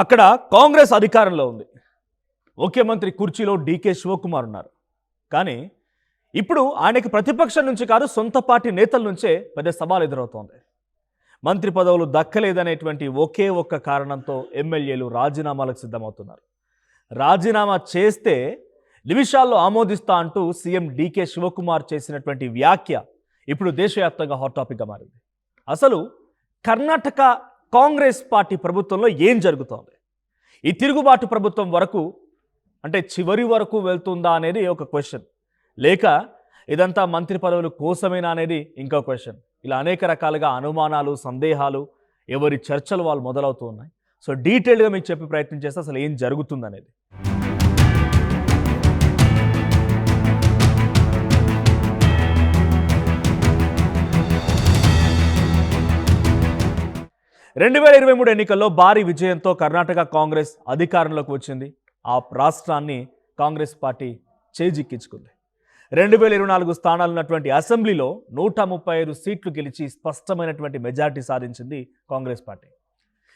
అక్కడ కాంగ్రెస్ అధికారంలో ఉంది. ముఖ్యమంత్రి కుర్చీలో డీకే శివకుమార్ ఉన్నారు. కానీ ఇప్పుడు ఆయనకి ప్రతిపక్షం నుంచి కాదు, సొంత పార్టీ నేతల నుంచే పెద్ద సవాల్ ఎదురవుతోంది. మంత్రి పదవులు దక్కలేదనేటువంటి ఒకే ఒక్క కారణంతో ఎమ్మెల్యేలు రాజీనామాలకు సిద్ధమవుతున్నారు. రాజీనామా చేస్తే నిమిషాల్లో ఆమోదిస్తా అంటూ సీఎం డీకే శివకుమార్ చేసినటువంటి వ్యాఖ్య ఇప్పుడు దేశవ్యాప్తంగా హాట్ టాపిక్గా మారింది. అసలు కర్ణాటక కాంగ్రెస్ పార్టీ ప్రభుత్వంలో ఏం జరుగుతోంది? ఈ తిరుగుబాటు ప్రభుత్వం వరకు అంటే చివరి వరకు వెళ్తుందా అనేది ఒక క్వశ్చన్, లేక ఇదంతా మంత్రి పదవుల కోసమేనా అనేది ఇంకో క్వశ్చన్. ఇలా అనేక రకాలుగా అనుమానాలు, సందేహాలు, ఎవరి చర్చలు వాళ్ళు మొదలవుతూ ఉన్నాయి. సో డీటెయిల్గా మీకు చెప్పి ప్రయత్నం చేస్తే అసలు ఏం జరుగుతుంది అనేది. రెండు 2023 ఎన్నికల్లో భారీ విజయంతో కర్ణాటక కాంగ్రెస్ అధికారంలోకి వచ్చింది. ఆ రాష్ట్రాన్ని కాంగ్రెస్ పార్టీ చేజిక్కించుకుంది. 2024 స్థానాలు ఉన్నటువంటి అసెంబ్లీలో 135 సీట్లు గెలిచి స్పష్టమైనటువంటి మెజారిటీ సాధించింది కాంగ్రెస్ పార్టీ.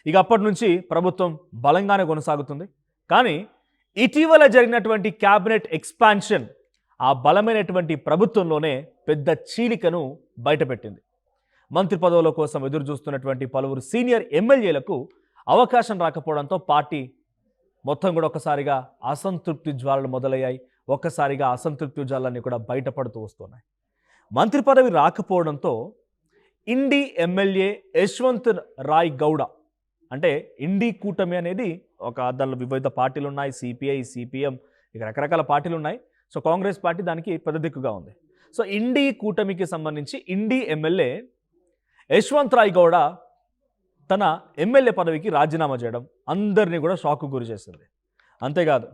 ఇక అప్పటి నుంచి ప్రభుత్వం బలంగానే కొనసాగుతుంది. కానీ ఇటీవల జరిగినటువంటి క్యాబినెట్ ఎక్స్పాన్షన్ ఆ బలమైనటువంటి ప్రభుత్వంలోనే పెద్ద చీలికను బయటపెట్టింది. మంత్రి పదవుల కోసం ఎదురు చూస్తున్నటువంటి పలువురు సీనియర్ ఎమ్మెల్యేలకు అవకాశం రాకపోవడంతో పార్టీ మొత్తం కూడా ఒక్కసారిగా అసంతృప్తి జ్వాలలు మొదలయ్యాయి. ఒక్కసారిగా అసంతృప్తి జ్వాలన్నీ కూడా బయటపడుతూ వస్తున్నాయి. మంత్రి పదవి రాకపోవడంతో ఇండి ఎమ్మెల్యే యశ్వంత్ రాయ్ గౌడ, అంటే ఇండి కూటమి అనేది దానిలో వివిధ పార్టీలు ఉన్నాయి, సిపిఐ, సిపిఎం, ఇక రకరకాల పార్టీలు ఉన్నాయి. సో కాంగ్రెస్ పార్టీ దానికి పెద్ద దిక్కుగా ఉంది. సో ఇండి కూటమికి సంబంధించి ఇండి ఎమ్మెల్యే యశ్వంత్ రాయ్ గౌడ తన ఎమ్మెల్యే పదవికి రాజీనామా చేయడం అందరినీ కూడా షాక్కు గురి చేసింది. అంతేకాదు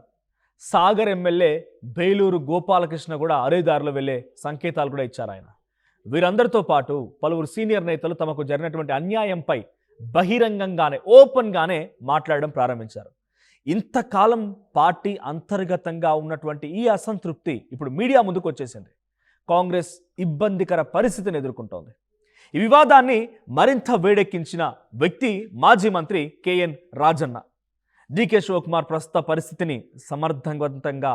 సాగర్ ఎమ్మెల్యే బేలూరు గోపాలకృష్ణ కూడా అదే దారిలో వెళ్ళే సంకేతాలు కూడా ఇచ్చారు ఆయన. వీరందరితో పాటు పలువురు సీనియర్ నేతలు తమకు జరిగినటువంటి అన్యాయంపై బహిరంగంగానే, ఓపెన్గానే మాట్లాడడం ప్రారంభించారు. ఇంతకాలం పార్టీ అంతర్గతంగా ఉన్నటువంటి ఈ అసంతృప్తి ఇప్పుడు మీడియా ముందుకు వచ్చేసింది. కాంగ్రెస్ ఇబ్బందికర పరిస్థితిని ఎదుర్కొంటోంది. ఈ వివాదాన్ని మరింత వేడెక్కించిన వ్యక్తి మాజీ మంత్రి కేఎన్ రాజన్న. డీకే శివకుమార్ ప్రస్తుత పరిస్థితిని సమర్థవంతంగా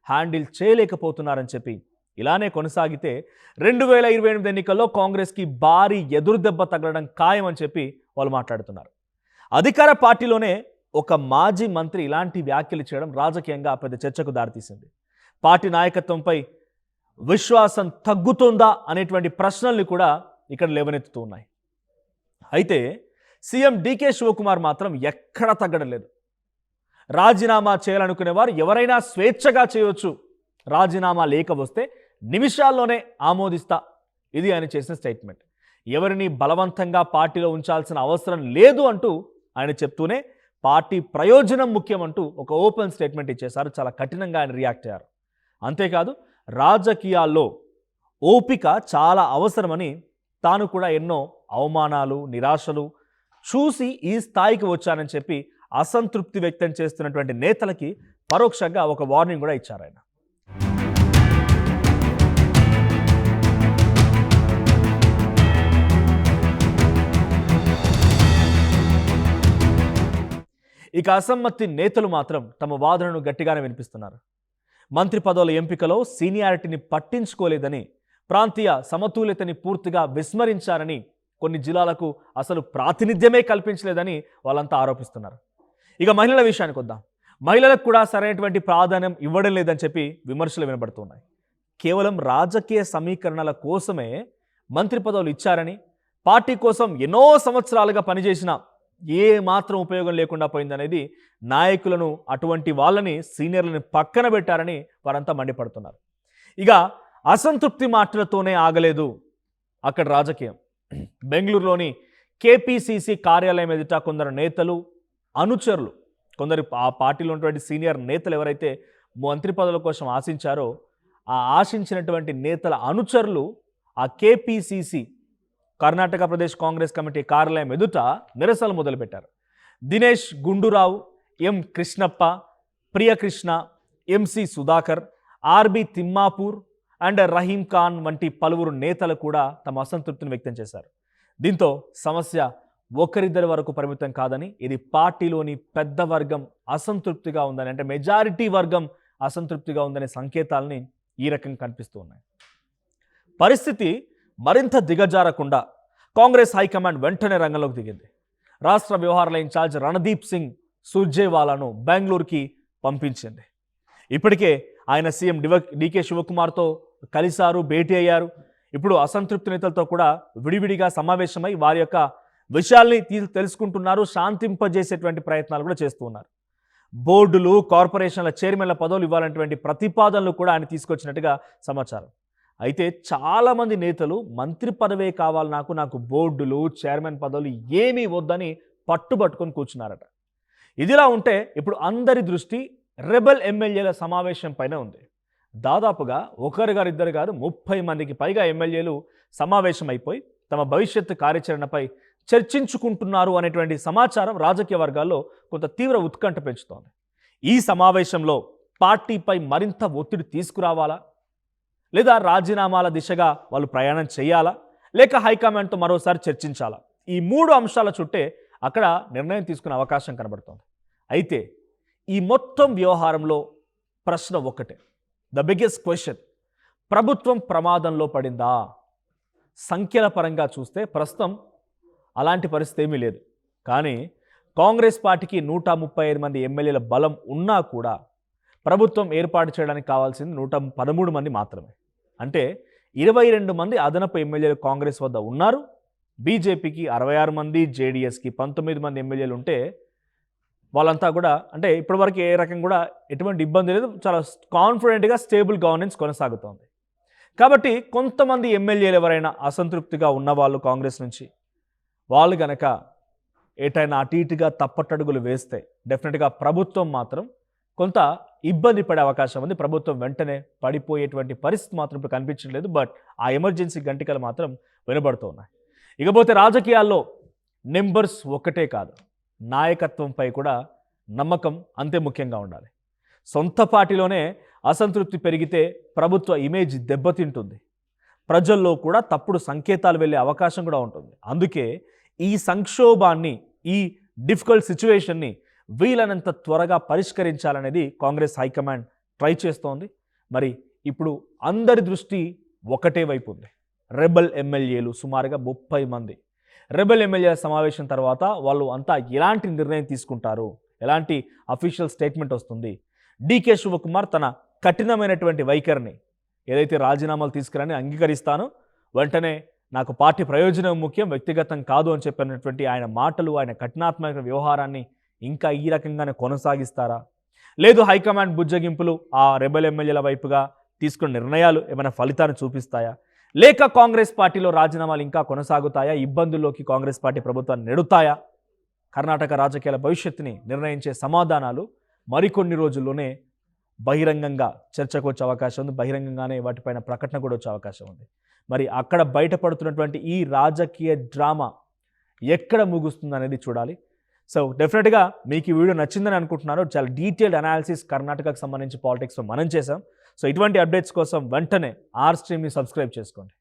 హ్యాండిల్ చేయలేకపోతున్నారని చెప్పి ఇలానే కొనసాగితే 2028 ఎన్నికల్లో కాంగ్రెస్కి భారీ ఎదురుదెబ్బ తగలడం ఖాయమని చెప్పి వాళ్ళు మాట్లాడుతున్నారు. అధికార పార్టీలోనే ఒక మాజీ మంత్రి ఇలాంటి వ్యాఖ్యలు చేయడం రాజకీయంగా పెద్ద చర్చకు దారితీసింది. పార్టీ నాయకత్వంపై విశ్వాసం తగ్గుతుందా అనేటువంటి ప్రశ్నల్ని కూడా ఇక్కడ లేవనెత్తుతూ ఉన్నాయి. అయితే సీఎం డీకే శివకుమార్ మాత్రం ఎక్కడా తగ్గడం లేదు. రాజీనామా చేయాలనుకునే వారు ఎవరైనా స్వేచ్ఛగా చేయవచ్చు, రాజీనామా లేక వస్తే నిమిషాల్లోనే ఆమోదిస్తా, ఇది ఆయన చేసిన స్టేట్మెంట్. ఎవరిని బలవంతంగా పార్టీలో ఉంచాల్సిన అవసరం లేదు అంటూ ఆయన చెప్తూనే పార్టీ ప్రయోజనం ముఖ్యమంటూ ఒక ఓపెన్ స్టేట్మెంట్ ఇచ్చేశారు. చాలా కఠినంగా ఆయన రియాక్ట్ అయ్యారు. అంతేకాదు రాజకీయాల్లో ఓపిక చాలా అవసరమని, తాను కూడా ఎన్నో అవమానాలు, నిరాశలు చూసి ఈ స్థాయికి వచ్చానని చెప్పి అసంతృప్తి వ్యక్తం చేస్తున్నటువంటి నేతలకి పరోక్షంగా ఒక వార్నింగ్ కూడా ఇచ్చారు ఆయన. ఇక అసమ్మతి నేతలు మాత్రం తమ వాదనను గట్టిగానే వినిపిస్తున్నారు. మంత్రి పదవుల ఎంపికలో సీనియారిటీని పట్టించుకోలేదని, ప్రాంతీయ సమతుల్యతని పూర్తిగా విస్మరించారని, కొన్ని జిల్లాలకు అసలు ప్రాతినిధ్యమే కల్పించలేదని వాళ్ళంతా ఆరోపిస్తున్నారు. ఇక మహిళల విషయానికి వద్దాం. మహిళలకు కూడా సరైనటువంటి ప్రాధాన్యం ఇవ్వడం లేదని చెప్పి విమర్శలు వినబడుతున్నాయి. కేవలం రాజకీయ సమీకరణల కోసమే మంత్రి పదవులు ఇచ్చారని, పార్టీ కోసం ఎన్నో సంవత్సరాలుగా పనిచేసిన ఏ మాత్రం ఉపయోగం లేకుండా పోయిందనేది నాయకులను, అటువంటి వాళ్ళని, సీనియర్లను పక్కన పెట్టారని వారంతా మండిపడుతున్నారు. ఇక అసంతృప్తి మాటలతోనే ఆగలేదు అక్కడ రాజకీయం. బెంగళూరులోని కేపీసీసీ కార్యాలయం ఎదుట కొందరు నేతలు, అనుచరులు, కొందరు ఆ పార్టీలో ఉన్నటువంటి సీనియర్ నేతలు ఎవరైతే మంత్రి పదవుల కోసం ఆశించారో ఆ ఆశించినటువంటి నేతల అనుచరులు ఆ కేపీసీసీ కర్ణాటక ప్రదేశ్ కాంగ్రెస్ కమిటీ కార్యాలయం ఎదుట నిరసనలు మొదలుపెట్టారు. Dinesh Gundurao, M Krishnappa, Priyakrishna, MC Sudhakar, RB Timmapur and Rahim Khan వంటి పలువురు నేతలు కూడా తమ అసంతృప్తిని వ్యక్తం చేశారు. దీంతో సమస్య ఒకరిద్దరి వరకు పరిమితం కాదని, ఇది పార్టీలోని పెద్ద వర్గం అసంతృప్తిగా ఉందని, అంటే మెజారిటీ వర్గం అసంతృప్తిగా ఉందనే సంకేతాలని ఈ రకంగా కనిపిస్తూ ఉన్నాయి. పరిస్థితి మరింత దిగజారకుండా కాంగ్రెస్ హైకమాండ్ వెంటనే రంగంలోకి దిగింది. రాష్ట్ర వ్యవహారాల ఇన్ఛార్జ్ రణదీప్ సింగ్ సుర్జేవాలాను బెంగళూరుకి పంపించింది. ఇప్పటికే ఆయన సీఎం డికే శివకుమార్తో కలిశారు, భేటీ అయ్యారు. ఇప్పుడు అసంతృప్తి నేతలతో కూడా విడివిడిగా సమావేశమై వారి యొక్క విషయాల్ని తెలుసుకుంటున్నారు, శాంతింపజేసేటువంటి ప్రయత్నాలు కూడా చేస్తూ ఉన్నారు. బోర్డులు, కార్పొరేషన్ల చైర్మన్ల పదవులు ఇవ్వాలనేటువంటి ప్రతిపాదనలు కూడా ఆయన తీసుకొచ్చినట్టుగా సమాచారం. అయితే చాలామంది నేతలు మంత్రి పదవే కావాలి, నాకు బోర్డులు, చైర్మన్ పదవులు ఏమీ వద్దని పట్టుబట్టుకొని కూర్చున్నారట. ఇదిలా ఉంటే ఇప్పుడు అందరి దృష్టి రెబల్ ఎమ్మెల్యేల సమావేశం పైన ఉంది. దాదాపుగా ఒకరు గారు, ఇద్దరు గారు 30 మందికి పైగా ఎమ్మెల్యేలు సమావేశం అయిపోయి తమ భవిష్యత్తు కార్యాచరణపై చర్చించుకుంటున్నారు అనేటువంటి సమాచారం రాజకీయ వర్గాల్లో కొంత తీవ్ర ఉత్కంఠ పెంచుతోంది. ఈ సమావేశంలో పార్టీపై మరింత ఒత్తిడి తీసుకురావాలా, లేదా రాజీనామాల దిశగా వాళ్ళు ప్రయాణం చేయాలా, లేక హైకమాండ్తో మరోసారి చర్చించాలా, ఈ 3 అంశాల చుట్టే అక్కడ నిర్ణయం తీసుకునే అవకాశం కనబడుతోంది. అయితే ఈ మొత్తం వ్యవహారంలో ప్రశ్న ఒక్కటే, ద బిగ్గెస్ట్ క్వశ్చన్, ప్రభుత్వం ప్రమాదంలో పడిందా? సంఖ్యల పరంగా చూస్తే ప్రస్తుతం అలాంటి పరిస్థితి ఏమీ లేదు. కానీ కాంగ్రెస్ పార్టీకి 135 మంది ఎమ్మెల్యేల బలం ఉన్నా కూడా ప్రభుత్వం ఏర్పాటు చేయడానికి కావాల్సింది 113 మంది మాత్రమే. అంటే 22 మంది అదనపు ఎమ్మెల్యేలు కాంగ్రెస్ వద్ద ఉన్నారు. బీజేపీకి 66 మంది, జేడీఎస్కి 19 మంది ఎమ్మెల్యేలు ఉంటే వాళ్ళంతా కూడా అంటే ఇప్పటివరకు ఏ రకం కూడా ఎటువంటి ఇబ్బంది లేదు, చాలా కాన్ఫిడెంట్గా స్టేబుల్ గవర్నెన్స్ కొనసాగుతోంది. కాబట్టి కొంతమంది ఎమ్మెల్యేలు ఎవరైనా అసంతృప్తిగా ఉన్నవాళ్ళు కాంగ్రెస్ నుంచి వాళ్ళు కనుక ఏటైనా అటు ఇటుగా తప్పటడుగులు వేస్తే డెఫినెట్గా ప్రభుత్వం మాత్రం కొంత ఇబ్బంది పడే అవకాశం ఉంది. ప్రభుత్వం వెంటనే పడిపోయేటువంటి పరిస్థితి మాత్రం ఇప్పుడు కనిపించలేదు. బట్ ఆ ఎమర్జెన్సీ గంటికలు మాత్రం వినబడుతూ ఉన్నాయి. ఇకపోతే రాజకీయాల్లో నెంబర్స్ ఒక్కటే కాదు, నాయకత్వంపై కూడా నమ్మకం అంతే ముఖ్యంగా ఉండాలి. సొంత పార్టీలోనే అసంతృప్తి పెరిగితే ప్రభుత్వ ఇమేజ్ దెబ్బతింటుంది, ప్రజల్లో కూడా తప్పుడు సంకేతాలు వెళ్ళే అవకాశం కూడా ఉంటుంది. అందుకే ఈ సంక్షోభాన్ని, ఈ డిఫికల్ట్ సిచ్యువేషన్ని వీలైనంత త్వరగా పరిష్కరించాలనేది కాంగ్రెస్ హైకమాండ్ ట్రై చేస్తోంది. మరి ఇప్పుడు అందరి దృష్టి ఒకటే వైపు ఉంది. రెబల్ ఎమ్మెల్యేలు సుమారుగా 30 మంది రెబల్ ఎమ్మెల్యేల సమావేశం తర్వాత వాళ్ళు అంతా ఎలాంటి నిర్ణయం తీసుకుంటారు, ఎలాంటి అఫీషియల్ స్టేట్మెంట్ వస్తుంది, డికే శివకుమార్ తన కఠినమైనటువంటి వైఖరిని ఏదైతే రాజీనామాలు తీసుకురని అంగీకరిస్తానో, వెంటనే నాకు పార్టీ ప్రయోజనం ముఖ్యం, వ్యక్తిగతం కాదు అని చెప్పినటువంటి ఆయన మాటలు, ఆయన కఠినాత్మక వ్యవహారాన్ని ఇంకా ఈ రకంగానే కొనసాగిస్తారా, లేదు హైకమాండ్ బుజ్జగింపులు ఆ రెబల్ ఎమ్మెల్యేల వైపుగా తీసుకున్న నిర్ణయాలు ఏమైనా ఫలితాన్ని చూపిస్తాయా, లేక కాంగ్రెస్ పార్టీలో రాజీనామాలు ఇంకా కొనసాగుతాయా, ఇబ్బందుల్లోకి కాంగ్రెస్ పార్టీ ప్రభుత్వాన్ని నెడుతాయా? కర్ణాటక రాజకీయాల భవిష్యత్తుని నిర్ణయించే సమాధానాలు మరికొన్ని రోజుల్లోనే బహిరంగంగా చర్చకు వచ్చే అవకాశం ఉంది. బహిరంగంగానే వాటిపైన ప్రకటన కూడా వచ్చే అవకాశం ఉంది. మరి అక్కడ బయటపడుతున్నటువంటి ఈ రాజకీయ డ్రామా ఎక్కడ ముగుస్తుంది అనేది చూడాలి. సో డెఫినెట్గా మీకు ఈ వీడియో నచ్చిందని అనుకుంటున్నాను. చాలా డీటెయిల్డ్ అనాలిసిస్ కర్ణాటకకు సంబంధించి పాలిటిక్స్లో మనం చేసాం. సో ఇటువంటి అప్డేట్స్ కోసం వెంటనే ఆర్ స్ట్రీమ్ని సబ్స్క్రైబ్ చేసుకోండి.